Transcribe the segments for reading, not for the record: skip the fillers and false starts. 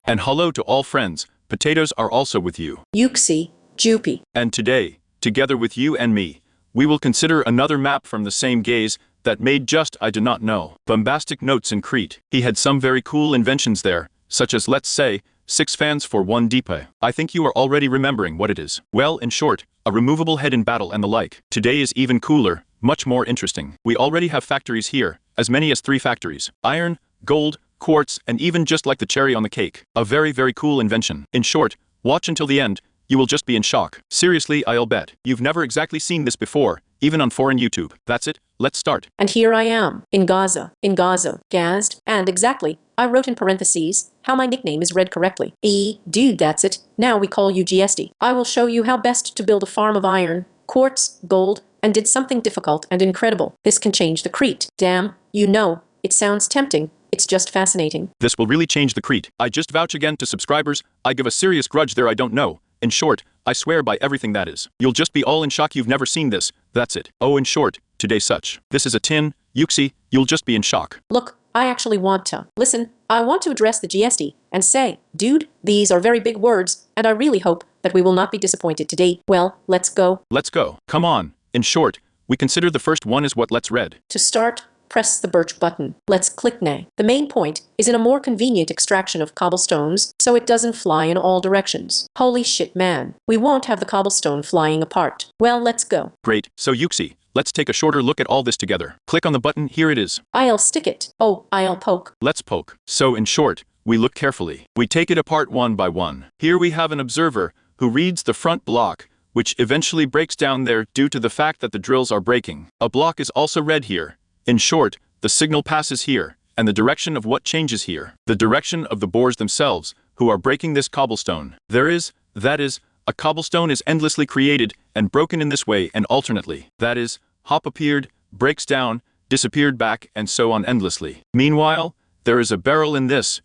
And hello to all friends, potatoes are also with you. Yuxi, Jupi. And today, together with you and me, we will consider another map from the same gaze that made just I do not know. Bombastic notes in Crete. He had some very cool inventions there, such as let's say, 6 fans for 1 dipe. I think you are already remembering what it is. Well, in short, a removable head in battle and the like. Today is even cooler, much more interesting. We already have factories here, as many as 3 factories. Iron, gold, quartz, and even just like the cherry on the cake. A very, very cool invention. In short, watch until the end, you will just be in shock. Seriously, I'll bet. You've never exactly seen this before, even on foreign YouTube. That's it, let's start. And here I am, in Gaza, gazzed, and exactly, I wrote in parentheses, how my nickname is read correctly. Dude, that's it, now we call you GSD. I will show you how best to build a farm of iron, quartz, gold, and did something difficult and incredible. This can change the Crete. Damn, you know, it sounds tempting. It's just fascinating. This will really change the Crete. I just vouch again to subscribers, I give a serious grudge there I don't know. In short, I swear by everything that is. You'll just be all in shock you've never seen this, that's it. Oh, in short, today such. This is a tin, Yuxi, you'll just be in shock. Look, I actually want to. Listen, I want to address the GSD and say, dude, these are very big words, and I really hope that we will not be disappointed today. Well, let's go. Let's go. Come on. In short, we consider the first one is what let's read. To start, press the birch button. Let's click nay. The main point is in a more convenient extraction of cobblestones, so it doesn't fly in all directions. Holy shit, man. We won't have the cobblestone flying apart. Well, let's go. Great. So Yuxi, let's take a shorter look at all this together. Click on the button, here it is. I'll stick it. Oh, I'll poke. Let's poke. So in short, we look carefully. We take it apart one by one. Here we have an observer who reads the front block, which eventually breaks down there due to the fact that the drills are breaking. A block is also read here. In short, the signal passes here, and the direction of what changes here. The direction of the bores themselves, who are breaking this cobblestone. That is, a cobblestone is endlessly created and broken in this way and alternately. That is, hop appeared, breaks down, disappeared back, and so on endlessly. Meanwhile, there is a barrel in this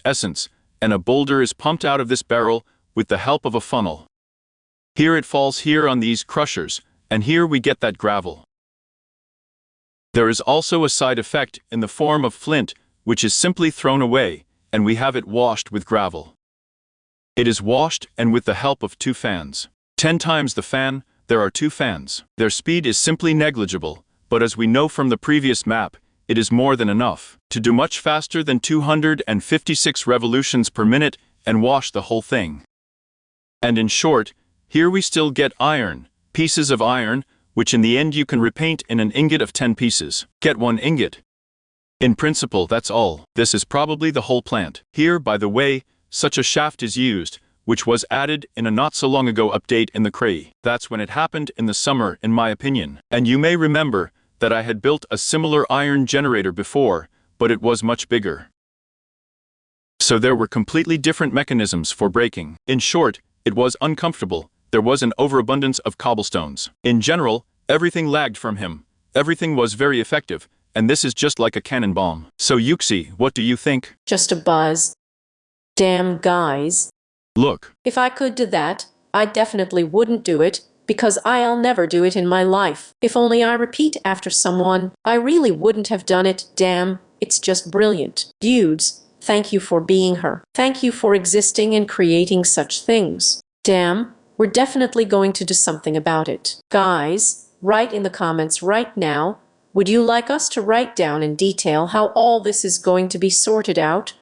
essence, and a boulder is pumped out of this barrel with the help of a funnel. Here it falls here on these crushers, and here we get that gravel. There is also a side effect in the form of flint, which is simply thrown away, and we have it washed with gravel. It is washed and with the help of 2 fans. 10 times the fan, there are 2 fans. Their speed is simply negligible, but as we know from the previous map, it is more than enough to do much faster than 256 revolutions per minute and wash the whole thing. And in short, here we still get iron, pieces of iron, which in the end you can repaint in an ingot of 10 pieces. Get 1 ingot. In principle, that's all. This is probably the whole plant. Here, by the way, such a shaft is used, which was added in a not so long ago update in the Cray. That's when it happened in the summer, in my opinion. And you may remember that I had built a similar iron generator before, but it was much bigger. So there were completely different mechanisms for breaking. In short, it was uncomfortable. There was an overabundance of cobblestones. In general, everything lagged from him. Everything was very effective, and this is just like a cannon bomb. So Yuxi, what do you think? Just a buzz. Damn, guys. Look. If I could do that, I definitely wouldn't do it, because I'll never do it in my life. If only I repeat after someone, I really wouldn't have done it. Damn, it's just brilliant. Dudes, thank you for being her. Thank you for existing and creating such things. Damn. We're definitely going to do something about it. Guys, write in the comments right now, would you like us to write down in detail how all this is going to be sorted out?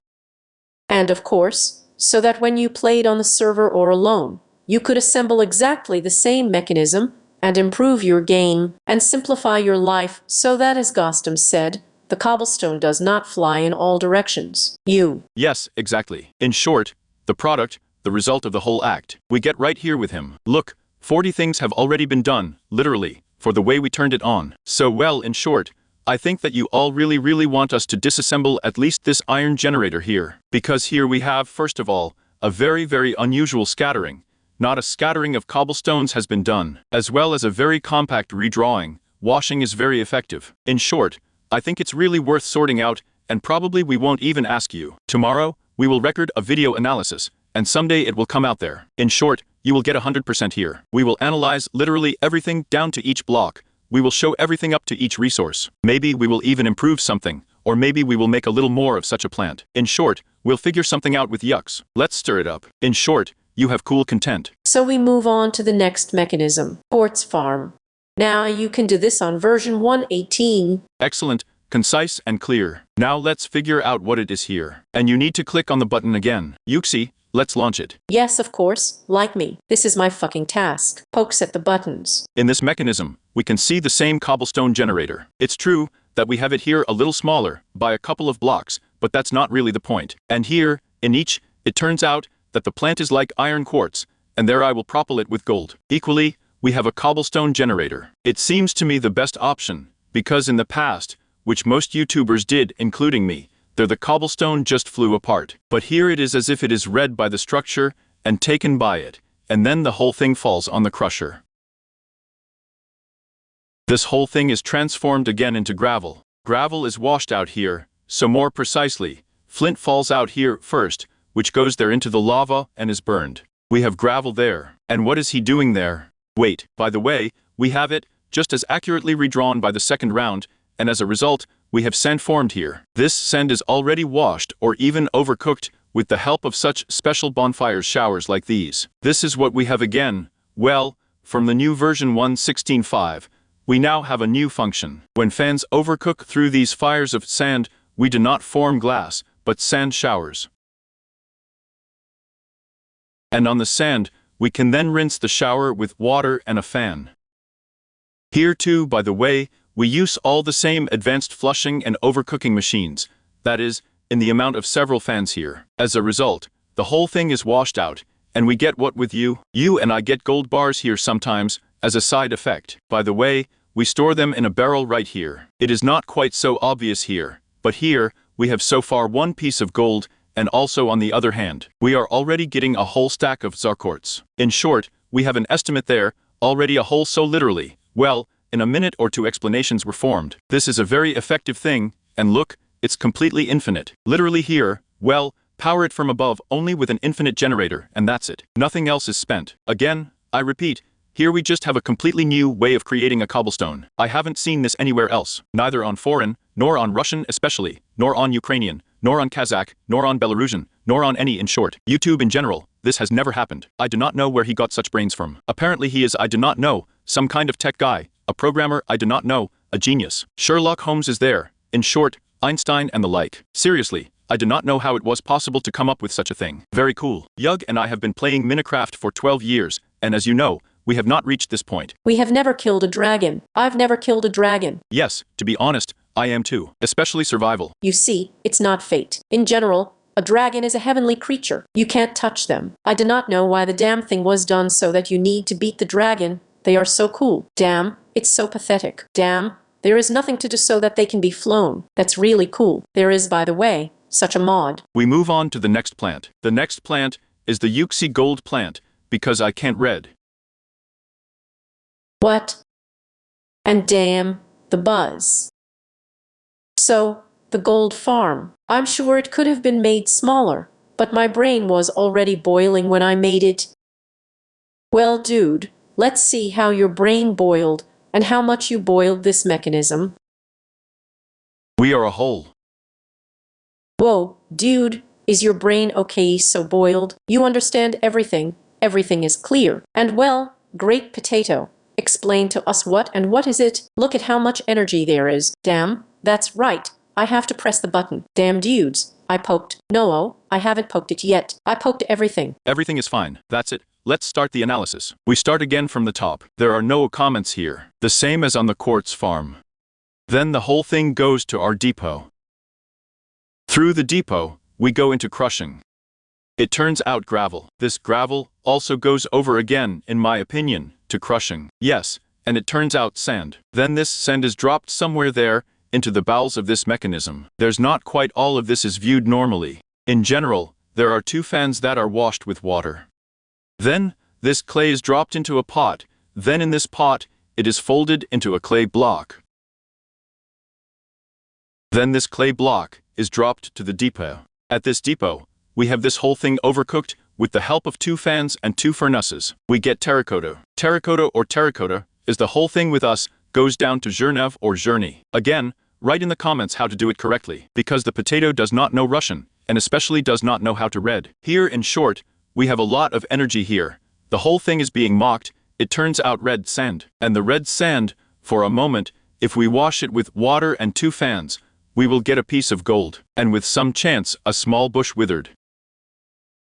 And of course, so that when you played on the server or alone, you could assemble exactly the same mechanism and improve your game and simplify your life so that, as Gostam said, the cobblestone does not fly in all directions. Yes, exactly. In short, the product, the result of the whole act, we get right here with him. Look, 40 things have already been done, literally, for the way we turned it on. So well, in short, I think that you all really want us to disassemble at least this iron generator here. Because here we have, first of all, a very unusual scattering. Not a scattering of cobblestones has been done, as well as a very compact redrawing. Washing is very effective. In short, I think it's really worth sorting out, and probably we won't even ask you. Tomorrow, we will record a video analysis, and someday it will come out there. In short, you will get 100% here. We will analyze literally everything down to each block. We will show everything up to each resource. Maybe we will even improve something, or maybe we will make a little more of such a plant. In short, we'll figure something out with yucks. Let's stir it up. In short, you have cool content. So we move on to the next mechanism, quartz farm. Now you can do this on version 1.18. Excellent, concise and clear. Now let's figure out what it is here. And you need to click on the button again. Yuxi, let's launch it. Yes, of course, like me. This is my fucking task. Pokes at the buttons. In this mechanism, we can see the same cobblestone generator. It's true that we have it here a little smaller, by a couple of blocks, but that's not really the point. And here, in each, it turns out that the plant is like iron quartz, and there I will propel it with gold. Equally, we have a cobblestone generator. It seems to me the best option, because in the past, which most YouTubers did, including me, the cobblestone just flew apart. But here it is as if it is read by the structure and taken by it, and then the whole thing falls on the crusher. This whole thing is transformed again into gravel. Gravel is washed out here, so more precisely, flint falls out here first, which goes there into the lava and is burned. We have gravel there. And what is he doing there? Wait, by the way, we have it, just as accurately redrawn by the second round, and as a result, we have sand formed here. This sand is already washed or even overcooked with the help of such special bonfires showers like these. This is what we have again. Well, from the new version 1.16.5, we now have a new function. When fans overcook through these fires of sand, we do not form glass, but sand showers. And on the sand, we can then rinse the shower with water and a fan. Here too, by the way, we use all the same advanced flushing and overcooking machines, that is, in the amount of several fans here. As a result, the whole thing is washed out, and we get what with you? You and I get gold bars here sometimes, as a side effect. By the way, we store them in a barrel right here. It is not quite so obvious here, but here, we have so far one piece of gold, and also on the other hand, we are already getting a whole stack of zarquartz. In short, we have an estimate there, already a whole so literally, well, in a minute or two explanations were formed. This is a very effective thing, and look, it's completely infinite. Literally here, well, power it from above only with an infinite generator, and that's it. Nothing else is spent. Again, I repeat, here we just have a completely new way of creating a cobblestone. I haven't seen this anywhere else, neither on foreign, nor on Russian especially, nor on Ukrainian, nor on Kazakh, nor on Belarusian, nor on any in short. YouTube in general, this has never happened. I do not know where he got such brains from. Apparently he is, I do not know, some kind of tech guy, a programmer I do not know, a genius. Sherlock Holmes is there, in short, Einstein and the like. Seriously, I do not know how it was possible to come up with such a thing. Very cool. Yug and I have been playing Minecraft for 12 years, and as you know, we have not reached this point. We have never killed a dragon. I've never killed a dragon. Yes, to be honest, I am too. Especially survival. You see, it's not fate. In general, a dragon is a heavenly creature. You can't touch them. I do not know why the damn thing was done so that you need to beat the dragon. They are so cool. Damn, it's so pathetic. Damn, there is nothing to do so that they can be flown. That's really cool. There is, by the way, such a mod. We move on to the next plant. The next plant is the Yuxi gold plant, because I can't read. What? And damn, the buzz. So, the gold farm. I'm sure it could have been made smaller, but my brain was already boiling when I made it. Well, dude, let's see how your brain boiled and how much you boiled this mechanism. We are a whole. Whoa, dude, is your brain okay so boiled? You understand everything, everything is clear. And well, great potato. Explain to us what and what is it? Look at how much energy there is. Damn, that's right. I have to press the button. Damn dudes, I poked. No, I haven't poked it yet. I poked everything. Everything is fine. That's it. Let's start the analysis. We start again from the top. There are no comments here. The same as on the quartz farm. Then the whole thing goes to our depot. Through the depot, we go into crushing. It turns out gravel. This gravel also goes over again, in my opinion, to crushing. Yes, and it turns out sand. Then this sand is dropped somewhere there, into the bowels of this mechanism. There's not quite all of this is viewed normally. In general, there are two fans that are washed with water. Then, this clay is dropped into a pot. Then in this pot, it is folded into a clay block. Then this clay block is dropped to the depot. At this depot, we have this whole thing overcooked with the help of two fans and two furnaces. We get terracotta. Terracotta or terracotta is the whole thing with us, goes down to Zhernev or Zherny. Again, write in the comments how to do it correctly, because the potato does not know Russian, and especially does not know how to read. Here, in short, we have a lot of energy here. The whole thing is being mocked. It turns out red sand. And the red sand, for a moment, if we wash it with water and 2 fans, we will get a piece of gold, and with some chance, a small bush withered.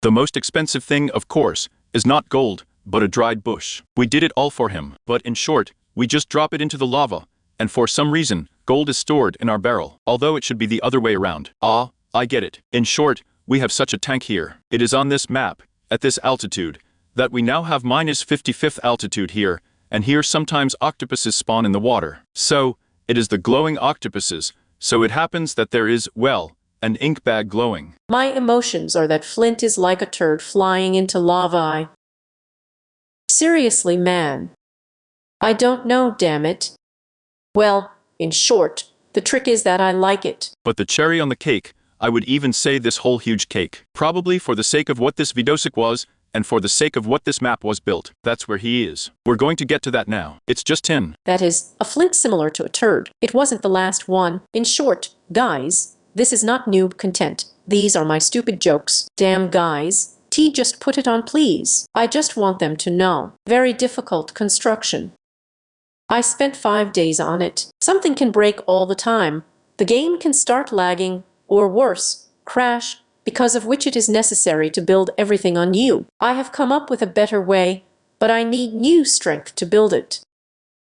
The most expensive thing, of course, is not gold, but a dried bush. We did it all for him. But in short, we just drop it into the lava, and for some reason, gold is stored in our barrel, although it should be the other way around. Ah, I get it. In short, we have such a tank here. It is on this map, at this altitude, that we now have minus 55th altitude here, and here sometimes octopuses spawn in the water. So, it is the glowing octopuses, so it happens that there is, well, an ink bag glowing. My emotions are that Flint is like a turd flying into lava. Seriously, man. I don't know, damn it. Well, in short, the trick is that I like it. But the cherry on the cake, I would even say this whole huge cake. Probably for the sake of what this vidosik was, and for the sake of what this map was built. That's where he is. We're going to get to that now. It's just 10. That is, a flint similar to a turd. It wasn't the last one. In short, guys, this is not noob content. These are my stupid jokes. Damn, guys. T, just put it on, please. I just want them to know. Very difficult construction. I spent 5 days on it. Something can break all the time. The game can start lagging, or worse, crash, because of which it is necessary to build everything on you. I have come up with a better way, but I need new strength to build it.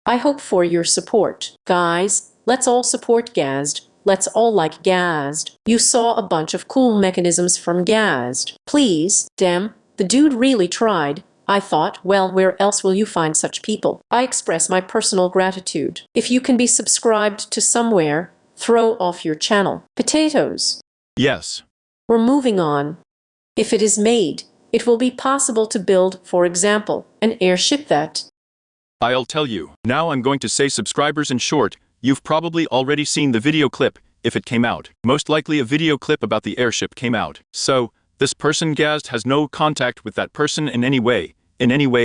I hope for your support. Guys, let's all support Gazd. Let's all like Gazd. You saw a bunch of cool mechanisms from Gazd. Please, damn, the dude really tried. I thought, well, where else will you find such people? I express my personal gratitude. If you can be subscribed to somewhere, throw off your channel. Potatoes. Yes. We're moving on. If it is made, it will be possible to build, for example, an airship that... I'll tell you. Now I'm going to say subscribers in short. You've probably already seen the video clip, if it came out. Most likely a video clip about the airship came out. So, this person Gazd has no contact with that person in any way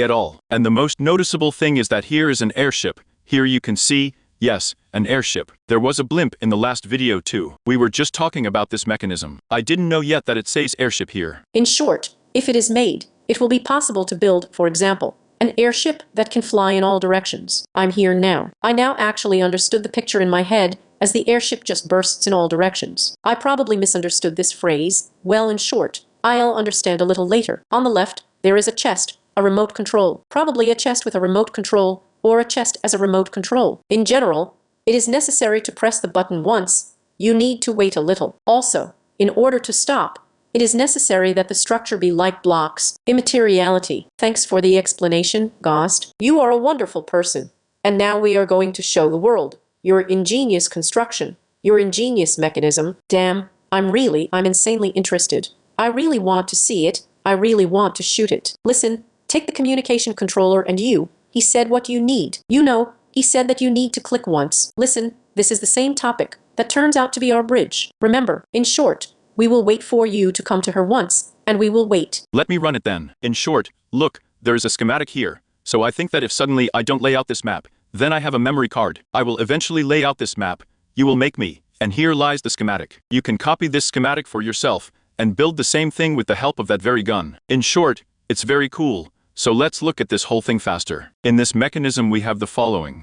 at all. And the most noticeable thing is that here is an airship. Here you can see, yes, an airship. There was a blimp in the last video too. We were just talking about this mechanism. I didn't know yet that it says airship here. In short, if it is made, it will be possible to build, for example, an airship that can fly in all directions. I'm here now. I now actually understood the picture in my head, as the airship just bursts in all directions. I probably misunderstood this phrase. Well, in short, I'll understand a little later. On the left, there is a chest, a remote control. Probably a chest with a remote control, or a chest as a remote control. In general, it is necessary to press the button once. You need to wait a little. Also, in order to stop, it is necessary that the structure be like blocks. Immateriality. Thanks for the explanation, Ghost. You are a wonderful person. And now we are going to show the world your ingenious construction, your ingenious mechanism. Damn, I'm insanely interested. I really want to see it. I really want to shoot it. Listen, take the communication controller and he said what you need. You know, he said that you need to click once. Listen, this is the same topic that turns out to be our bridge. Remember, in short, we will wait for you to come to her once, and we will wait. Let me run it then. In short, look, there is a schematic here. So I think that if suddenly I don't lay out this map, then I have a memory card. I will eventually lay out this map. You will make me. And here lies the schematic. You can copy this schematic for yourself and build the same thing with the help of that very gun. In short, it's very cool. So let's look at this whole thing faster. In this mechanism we have the following.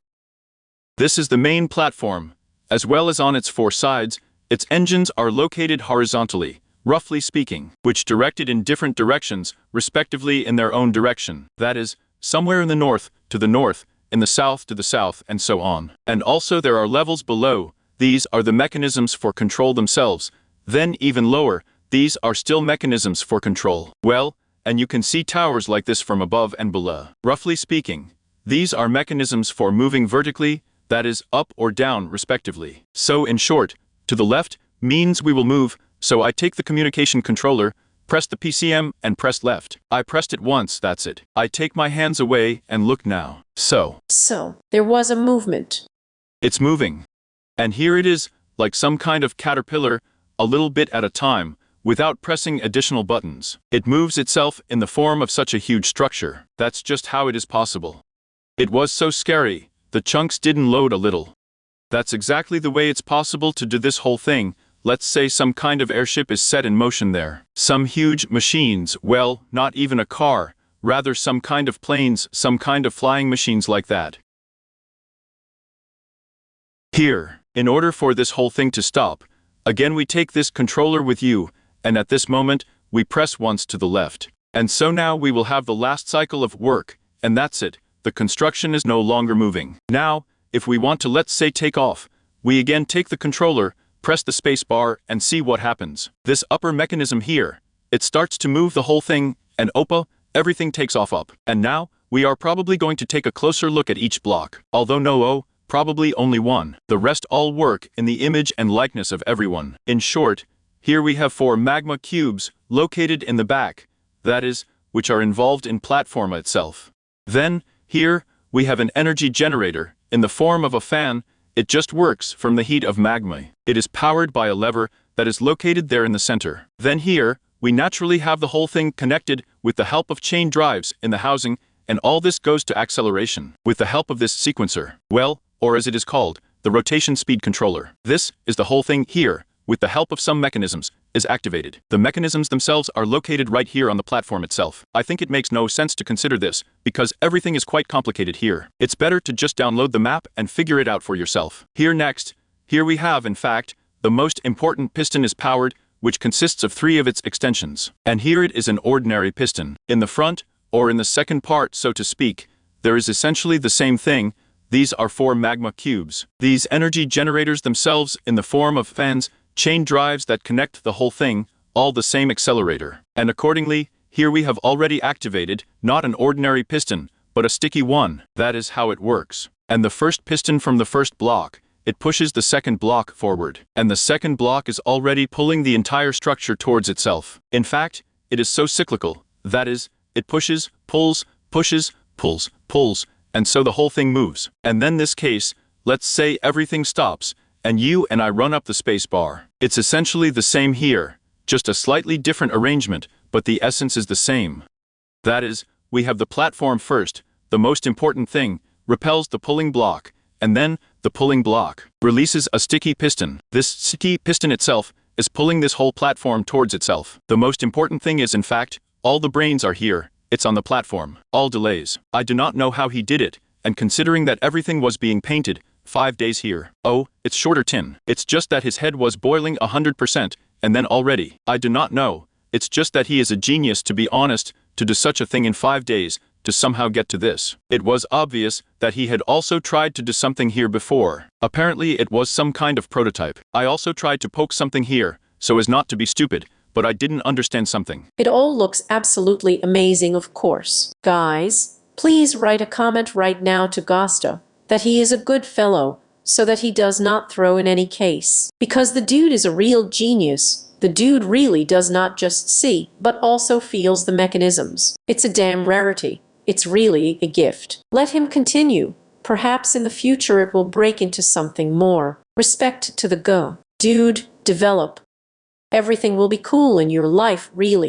This is the main platform. As well as on its 4 sides, its engines are located horizontally, roughly speaking, which directed in different directions, respectively in their own direction. That is, somewhere in the north, in the south to the south, and so on. And also there are levels below. These are the mechanisms for control themselves. Then even lower, these are still mechanisms for control. Well, and you can see towers like this from above and below. Roughly speaking, these are mechanisms for moving vertically, that is, up or down, respectively. So in short, to the left means we will move, so I take the communication controller, press the PCM and press left. I pressed it once, that's it. I take my hands away and look now. So, there was a movement. It's moving. And here it is, like some kind of caterpillar, a little bit at a time, without pressing additional buttons. It moves itself in the form of such a huge structure. That's just how it is possible. It was so scary, the chunks didn't load a little. That's exactly the way it's possible to do this whole thing. Let's say some kind of airship is set in motion there. Some huge machines, well, not even a car, rather some kind of planes, some kind of flying machines like that. Here, in order for this whole thing to stop, again we take this controller with you, and at this moment, we press once to the left. And so now we will have the last cycle of work, and that's it, the construction is no longer moving. Now, if we want to let's say take off, we again take the controller, press the space bar and see what happens. This upper mechanism here, it starts to move the whole thing, and oppa, everything takes off up. And now, we are probably going to take a closer look at each block. Although no, probably only one. The rest all work in the image and likeness of everyone. In short, here we have 4 magma cubes, located in the back, that is, which are involved in platform itself. Then, here, we have an energy generator, in the form of a fan. It just works from the heat of magma. It is powered by a lever that is located there in the center. Then here, we naturally have the whole thing connected with the help of chain drives in the housing, and all this goes to acceleration with the help of this sequencer. Well, or as it is called, the rotation speed controller. This is the whole thing here, with the help of some mechanisms, is activated. The mechanisms themselves are located right here on the platform itself. I think it makes no sense to consider this, because everything is quite complicated here. It's better to just download the map and figure it out for yourself. Here next, here we have in fact, the most important piston is powered, which consists of 3 of its extensions. And here it is an ordinary piston. In the front, or in the second part so to speak, there is essentially the same thing. These are 4 magma cubes. These energy generators themselves in the form of fans, chain drives that connect the whole thing, all the same accelerator. And accordingly, here we have already activated, not an ordinary piston, but a sticky one. That is how it works. And the first piston from the first block, it pushes the second block forward. And the second block is already pulling the entire structure towards itself. In fact, it is so cyclical, that is, it pushes, pulls, pushes, pulls, pulls, and so the whole thing moves. And then this case, let's say everything stops, and you and I run up the space bar. It's essentially the same here, just a slightly different arrangement, but the essence is the same. That is, we have the platform first, the most important thing, repels the pulling block, and then, the pulling block releases a sticky piston. This sticky piston itself is pulling this whole platform towards itself. The most important thing is in fact, all the brains are here, it's on the platform. All delays. I do not know how he did it, and considering that everything was being painted, 5 days here. Oh, it's shorter tin. It's just that his head was boiling 100%, and then already. I do not know. It's just that he is a genius, to be honest, to do such a thing in 5 days, to somehow get to this. It was obvious that he had also tried to do something here before. Apparently it was some kind of prototype. I also tried to poke something here, so as not to be stupid, but I didn't understand something. It all looks absolutely amazing, of course. Guys, please write a comment right now to Gosta that he is a good fellow, so that he does not throw in any case. Because the dude is a real genius. The dude really does not just see, but also feels the mechanisms. It's a damn rarity. It's really a gift. Let him continue. Perhaps in the future it will break into something more. Respect to the dude, develop. Everything will be cool in your life, really.